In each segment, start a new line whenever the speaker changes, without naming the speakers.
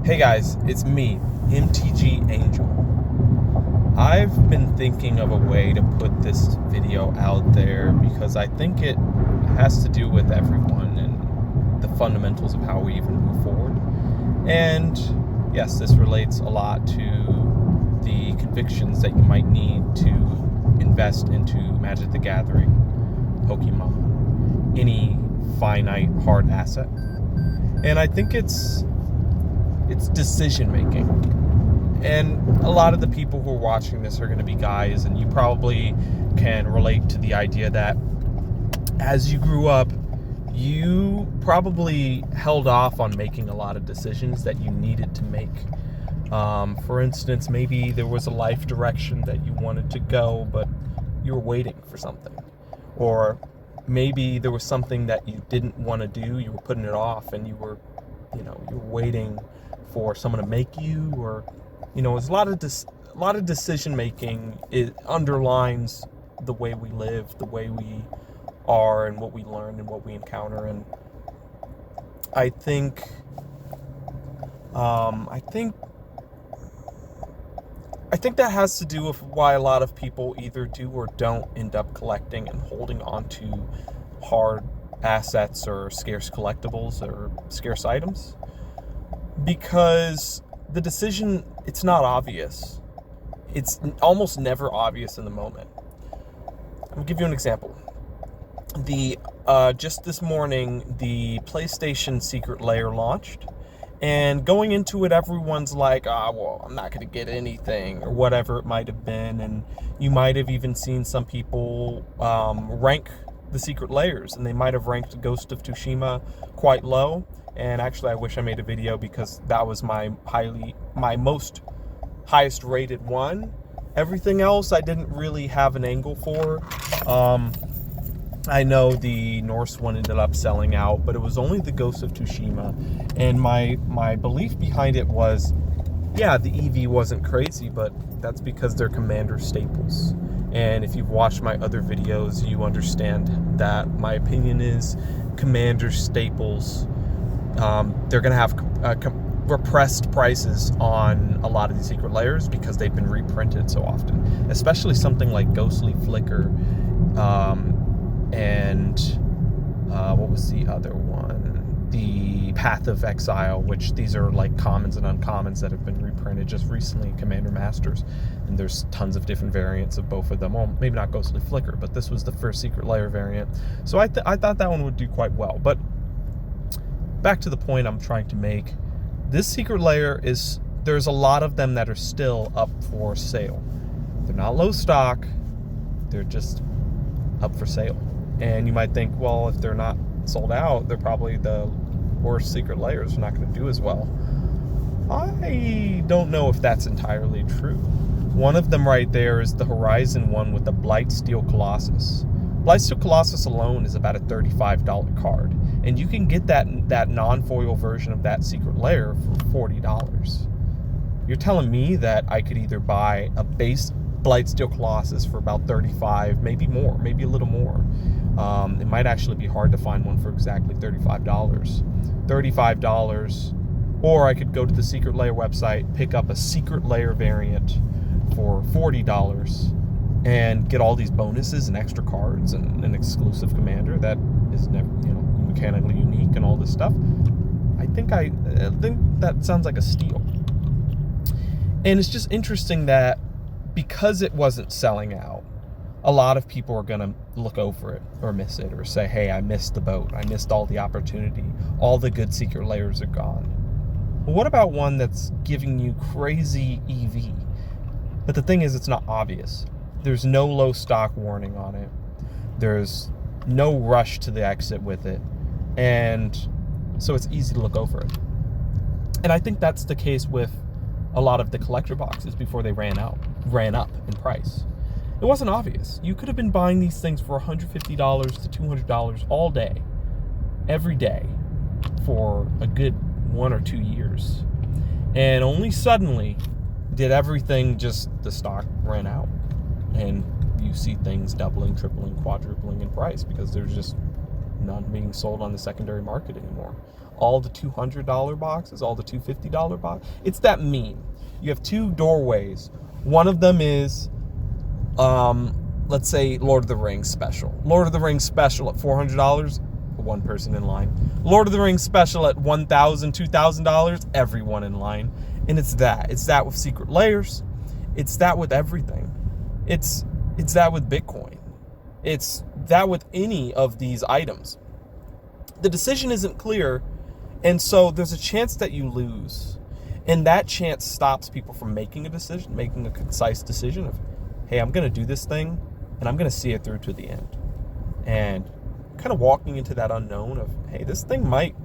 Hey guys, it's me, MTG Angel. I've been thinking of a way to put this video out there because I think it has to do with everyone and the fundamentals of how we even move forward. And yes, this relates a lot to the convictions that you might need to invest into Magic the Gathering, Pokemon, any finite hard asset. And I think it's decision making. And a lot of the people who are watching this are going to be guys, and you probably can relate to the idea that as you grew up, you probably held off on making a lot of decisions that you needed to make. For instance, maybe there was a life direction that you wanted to go, but you were waiting for something. Or maybe there was something that you didn't want to do, you were putting it off, and you were waiting for someone to make you, or there's a lot of decision making. It underlines the way we live, the way we are, and what we learn and what we encounter. And I think that has to do with why a lot of people either do or don't end up collecting and holding on to hard assets or scarce collectibles or scarce items. Because the decision, it's not obvious. It's almost never obvious in the moment. I'll give you an example. Just this morning, the PlayStation Secret Lair launched. And going into it, everyone's like, I'm not going to get anything, or whatever it might have been. And you might have even seen some people rank the secret layers, and they might have ranked Ghost of Tsushima quite low. And actually, I wish I made a video because that was my most highest rated one. Everything else I didn't really have an angle for. I know the Norse one ended up selling out, but it was only the Ghost of Tsushima. And my belief behind it was, yeah, the EV wasn't crazy, but that's because they're Commander staples. And if you've watched my other videos, you understand that my opinion is Commander staples, they're going to have repressed prices on a lot of these secret layers because they've been reprinted so often. Especially something like Ghostly Flicker, and what was the other one? The Path of Exile, which these are like commons and uncommons that have been reprinted just recently in Commander Masters. And there's tons of different variants of both of them. Well, maybe not Ghostly Flicker, but this was the first secret layer variant. So I thought that one would do quite well. But back to the point I'm trying to make. This secret layer there's a lot of them that are still up for sale. They're not low stock, they're just up for sale. And you might think, well, if they're not sold out, they're probably the worst secret layers, are not going to do as well. I don't know if that's entirely true. One of them right there is the Horizon one with the Blightsteel Colossus. Blightsteel Colossus alone is about a $35 card, and you can get that non-foil version of that secret layer for $40. You're telling me that I could either buy a base Blightsteel Colossus for about $35, maybe more, maybe a little more. It might actually be hard to find one for exactly $35, or I could go to the Secret Layer website, pick up a Secret Layer variant for $40, and get all these bonuses and extra cards and an exclusive commander that is never, mechanically unique and all this stuff. I think that sounds like a steal. And it's just interesting that because it wasn't selling out, a lot of people are going to look over it or miss it, or say, hey, I missed the boat. I missed all the opportunity. All the good secret layers are gone. But what about one that's giving you crazy EV? But the thing is, it's not obvious. There's no low stock warning on it. There's no rush to the exit with it. And so it's easy to look over it. And I think that's the case with a lot of the collector boxes before they ran up in price. It wasn't obvious. You could have been buying these things for $150 to $200 all day, every day, for a good 1 or 2 years. And only suddenly did everything the stock ran out. And you see things doubling, tripling, quadrupling in price because there's just none being sold on the secondary market anymore. all the $200 boxes, all the $250 boxes. It's that meme. You have two doorways. One of them is, let's say, Lord of the Rings special. Lord of the Rings special at $400, one person in line. Lord of the Rings special at $1,000, $2,000, everyone in line. And it's that. It's that with secret layers. It's that with everything. It's that with Bitcoin. It's that with any of these items. The decision isn't clear, and so there's a chance that you lose. And that chance stops people from making a decision, making a concise decision of, hey, I'm going to do this thing, and I'm going to see it through to the end. And kind of walking into that unknown of, hey, this thing might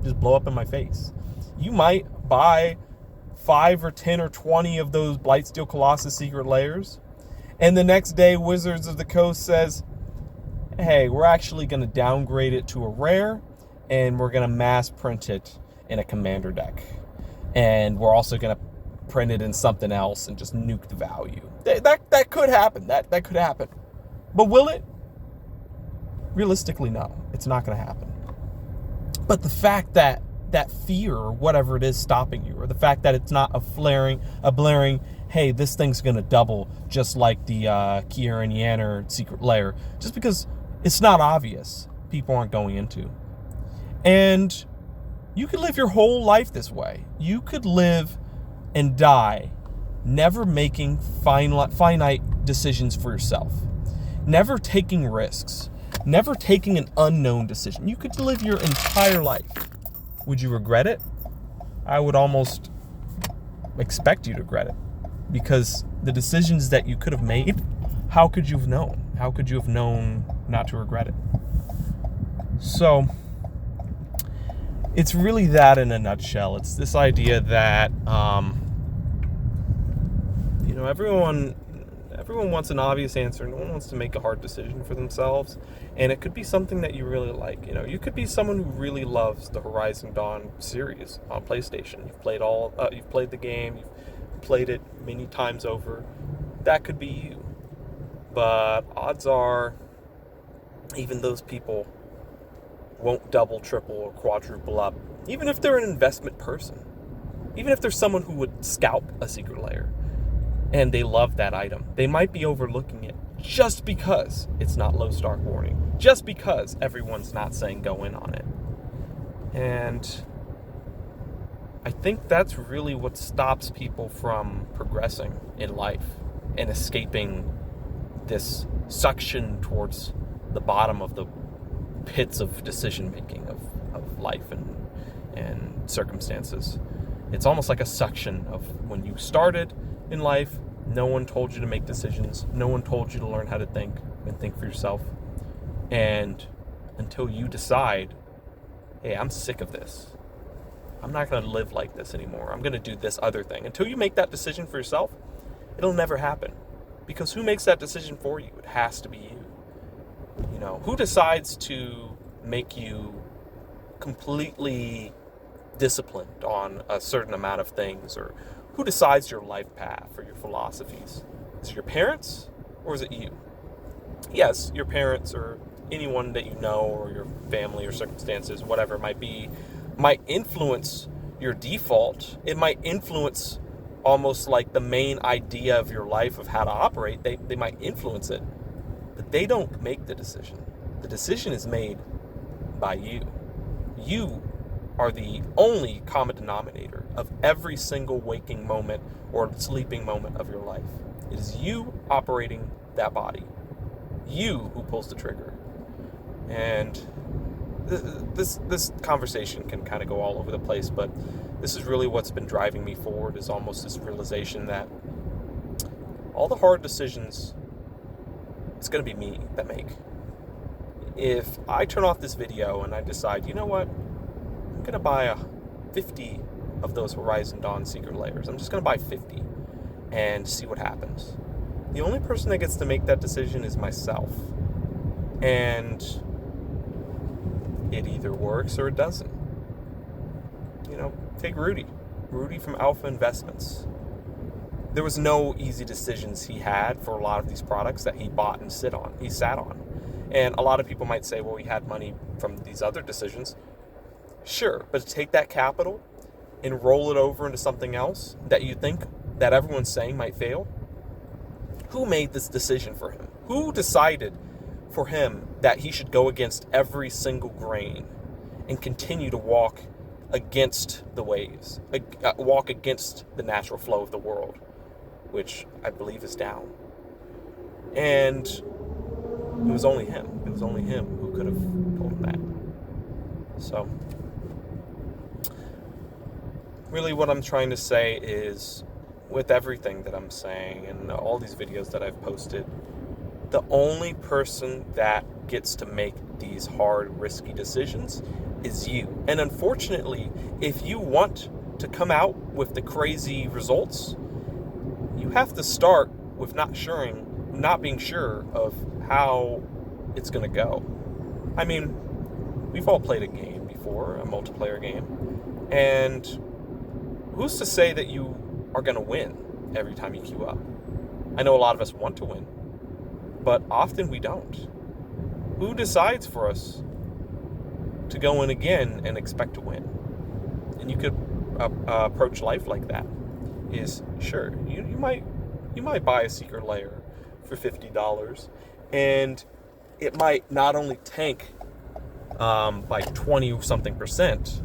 just blow up in my face. You might buy 5 or 10 or 20 of those Blightsteel Colossus secret layers, and the next day Wizards of the Coast says, hey, we're actually going to downgrade it to a rare, and we're going to mass print it in a commander deck. And we're also going to print it in something else and just nuke the value. That could happen. That could happen. But will it? Realistically, no. It's not going to happen. But the fact that fear, or whatever it is stopping you, or the fact that it's not a blaring, hey, this thing's going to double just like the Kieran Yanner secret layer, just because it's not obvious, people aren't going into. And you could live your whole life this way. You could live and die never making finite decisions for yourself, never taking risks, never taking an unknown decision. You could live your entire life. Would you regret it? I would almost expect you to regret it, because the decisions that you could have made, how could you have known? How could you have known not to regret it? So it's really that in a nutshell. It's this idea that, everyone wants an obvious answer. No one wants to make a hard decision for themselves. And it could be something that you really like. You could be someone who really loves the Horizon Dawn series on PlayStation. You've played the game. You've played it many times over. That could be you. But odds are, even those people won't double, triple, or quadruple up. Even if they're an investment person. Even if there's someone who would scalp a secret layer and they love that item, they might be overlooking it just because it's not low start warning. Just because everyone's not saying go in on it. And I think that's really what stops people from progressing in life and escaping this suction towards the bottom of the pits of decision making of life and circumstances. It's almost like a suction of when you started in life, no one told you to make decisions. No one told you to learn how to think and think for yourself. And until you decide, hey, I'm sick of this. I'm not going to live like this anymore. I'm going to do this other thing. Until you make that decision for yourself, it'll never happen. Because who makes that decision for you? It has to be you. Who decides to make you completely disciplined on a certain amount of things, or who decides your life path or your philosophies? Is it your parents, or is it you? Yes, your parents or anyone that you know, or your family or circumstances, whatever it might be, might influence your default. It might influence almost like the main idea of your life of how to operate. They might influence it, but they don't make the decision. The decision is made by you. You are the only common denominator of every single waking moment or sleeping moment of your life. It is you operating that body. You who pulls the trigger. And this conversation can kind of go all over the place, but this is really what's been driving me forward, is almost this realization that all the hard decisions, it's going to be me that make. If I turn off this video and I decide, you know what, I'm going to buy 50 of those Horizon Dawn secret layers. I'm just going to buy 50 and see what happens. The only person that gets to make that decision is myself. And it either works or it doesn't. Take Rudy. Rudy from Alpha Investments. There was no easy decisions he had for a lot of these products that he bought and sat on. And a lot of people might say, well, he had money from these other decisions. Sure, but to take that capital and roll it over into something else that you think that everyone's saying might fail? Who made this decision for him? Who decided for him that he should go against every single grain and continue to walk against the waves, walk against the natural flow of the world, which I believe is down? And it was only him. It was only him who could have told him that. So, really what I'm trying to say is, with everything that I'm saying and all these videos that I've posted, the only person that gets to make these hard, risky decisions is you. And unfortunately, if you want to come out with the crazy results, you have to start with not being sure of how it's going to go. I mean, we've all played a game before, a multiplayer game, and who's to say that you are going to win every time you queue up? I know a lot of us want to win, but often we don't. Who decides for us to go in again and expect to win? And you could approach life like that. Is sure, you might buy a secret layer for $50, and it might not only tank by 20-something%,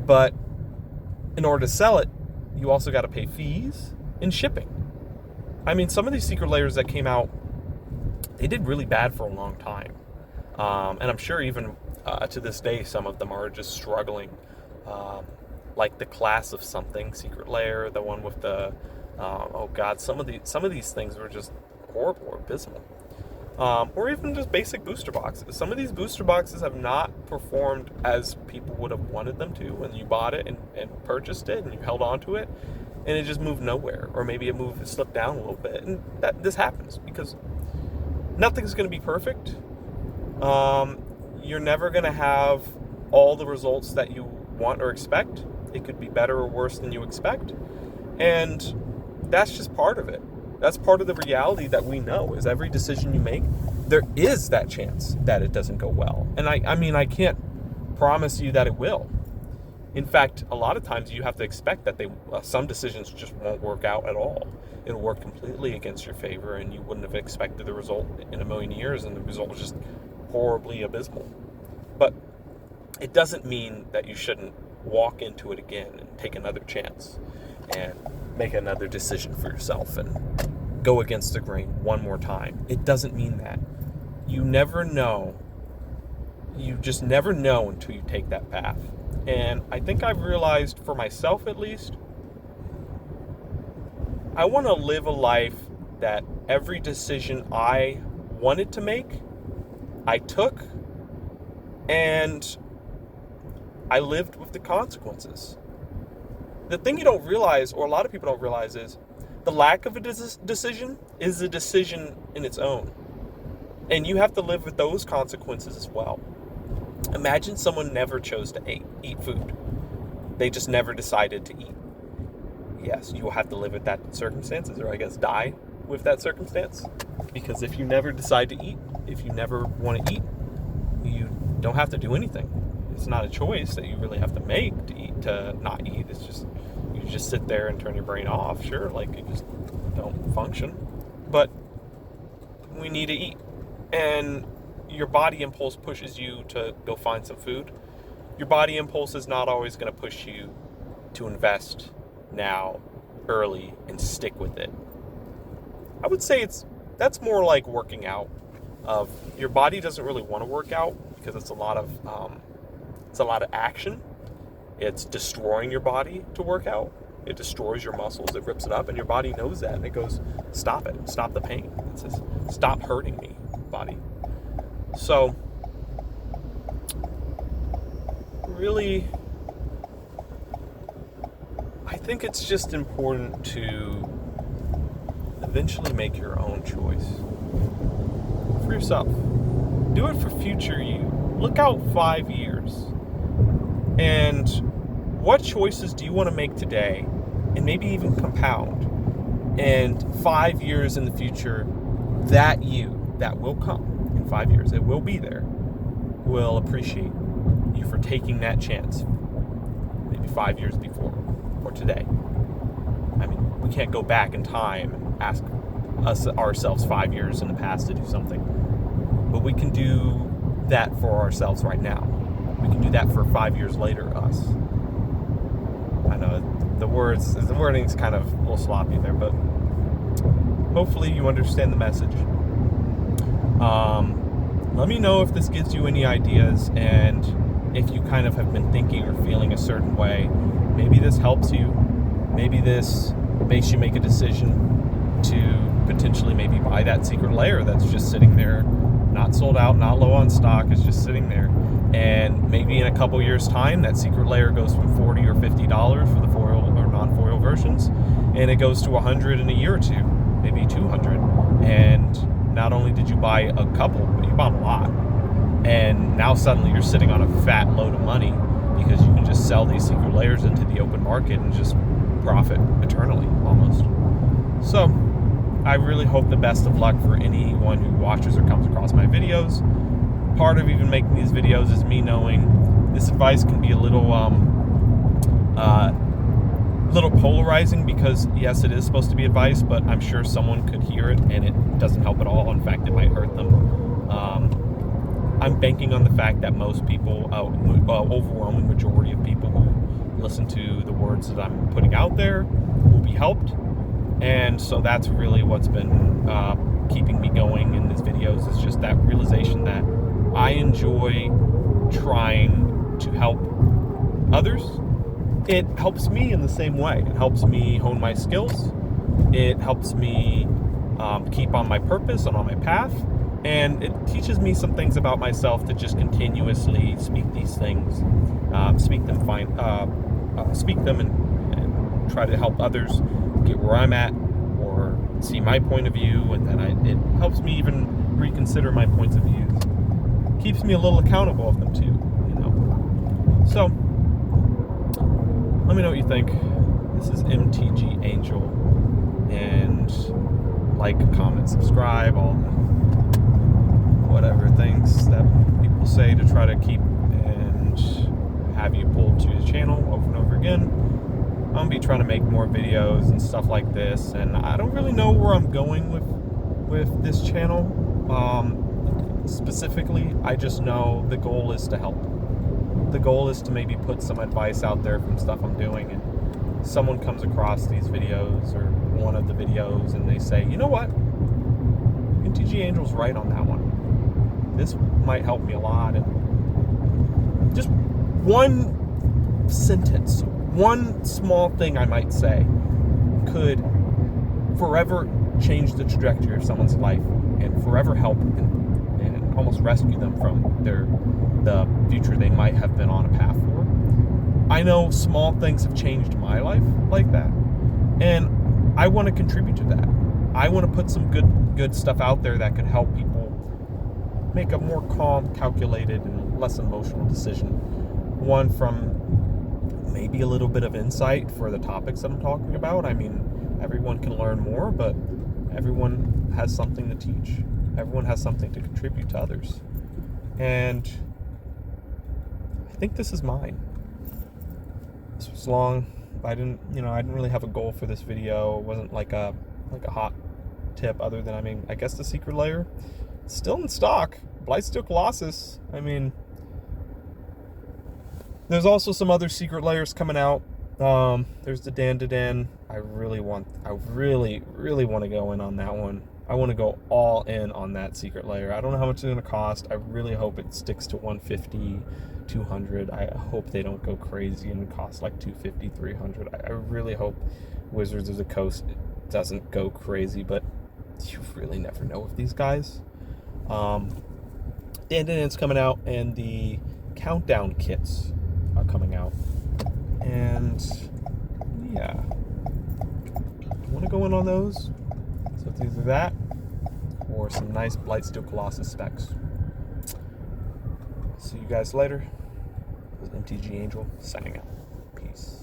but in order to sell it, you also got to pay fees and shipping. I mean, some of these secret layers that came out, they did really bad for a long time. And I'm sure even to this day, some of them are just struggling. Like the class of something secret layer, the one with the, some of these things were just horrible or abysmal. Or even just basic booster boxes. Some of these booster boxes have not performed as people would have wanted them to when you bought it and purchased it and you held on to it, and it just moved nowhere. Or maybe it slipped down a little bit. And this happens because nothing's going to be perfect. You're never going to have all the results that you want or expect. It could be better or worse than you expect. And that's just part of it. That's part of the reality that we know, is every decision you make, there is that chance that it doesn't go well. And I mean, I can't promise you that it will. In fact, a lot of times you have to expect that some decisions just won't work out at all. It'll work completely against your favor, and you wouldn't have expected the result in a million years, and the result was just horribly abysmal. But it doesn't mean that you shouldn't walk into it again and take another chance and make another decision for yourself and go against the grain one more time. It doesn't mean that. You never know. You just never know until you take that path. And I think I've realized, for myself at least, I want to live a life that every decision I wanted to make, I took, and I lived with the consequences. The thing you don't realize, or a lot of people don't realize, is the lack of a decision is a decision in its own. And you have to live with those consequences as well. Imagine someone never chose to eat food. They just never decided to eat. Yes, you will have to live with that circumstances, or I guess die with that circumstance. Because if you never decide to eat, if you never want to eat, you don't have to do anything. It's not a choice that you really have to make to not eat. It's just, you just sit there and turn your brain off. Sure, like you just don't function. But we need to eat. And your body impulse pushes you to go find some food. Your body impulse is not always going to push you to invest now, early, and stick with it. I would say that's more like working out. Your body doesn't really want to work out because it's a lot of action. It's destroying your body to work out. It destroys your muscles. It rips it up, and your body knows that, and it goes, stop it. Stop the pain. It says, stop hurting me, body. So, really, I think it's just important to eventually make your own choice for yourself. Do it for future you. Look out 5 years. And what choices do you want to make today, and maybe even compound? And 5 years in the future, that will come in 5 years. It will be there. Will appreciate you for taking that chance, maybe 5 years before or today. I mean, we can't go back in time and ask ourselves 5 years in the past to do something, but we can do that for ourselves right now. We can do that for 5 years later us. I know the wording's kind of a little sloppy there, but hopefully you understand the message. Let me know if this gives you any ideas, and if you kind of have been thinking or feeling a certain way. Maybe this helps you. Maybe this makes you make a decision to potentially maybe buy that secret layer that's just sitting there, not sold out, not low on stock, is just sitting there. And maybe in a couple years' time, that secret layer goes from $40 or $50 for the foil or non-foil versions, and it goes to $100 in a year or two, maybe $200. And not only did you buy a couple, but you bought a lot. And now suddenly you're sitting on a fat load of money because you can just sell these secret layers into the open market and just profit eternally, almost. So I really hope the best of luck for anyone who watches or comes across my videos. Part of even making these videos is me knowing this advice can be a little polarizing, because yes, it is supposed to be advice, but I'm sure someone could hear it and it doesn't help at all. In fact, it might hurt them. I'm banking on the fact that most people, overwhelming majority of people who listen to the words that I'm putting out there will be helped. And so that's really what's been keeping me going in these videos, is just that realization that I enjoy trying to help others. It helps me in the same way. It helps me hone my skills. It helps me keep on my purpose and on my path. And it teaches me some things about myself to just continuously speak these things, speak them and try to help others get where I'm at, or see my point of view, and then it helps me even reconsider my points of view. Keeps me a little accountable of them too, So, let me know what you think. This is MTG Angel, and like, comment, subscribe, all the whatever things that people say to try to keep and have you pulled to the channel over and over again. I'm gonna be trying to make more videos and stuff like this, and I don't really know where I'm going with this channel. Specifically, I just know the goal is to help. The goal is to maybe put some advice out there from stuff I'm doing, and someone comes across these videos or one of the videos and they say, you know what, MTG Angel's right on that one. This might help me a lot. And just one sentence, one small thing I might say could forever change the trajectory of someone's life and forever help and almost rescue them from the future they might have been on a path for. I know small things have changed my life like that, and I want to contribute to that. I want to put some good stuff out there that could help people make a more calm, calculated, and less emotional decision. One from maybe a little bit of insight for the topics that I'm talking about. I mean, everyone can learn more, but everyone has something to teach. Everyone has something to contribute to others. And I think this is mine. This was long. I didn't really have a goal for this video. It wasn't like a hot tip, other than, I guess the secret layer is still in stock. Blightsteel Colossus. There's also some other secret layers coming out. There's the Dan. I really want to go in on that one. I want to go all in on that secret layer. I don't know how much it's going to cost. I really hope it sticks to $150, $200. I hope they don't go crazy and cost like $250, $300. I really hope Wizards of the Coast doesn't go crazy, but you really never know with these guys. Dan coming out, and the countdown kits are coming out. And yeah, I want to go in on those. So it's either that or some nice Blightsteel Colossus specs. See you guys later. This is MTG Angel signing out. Peace.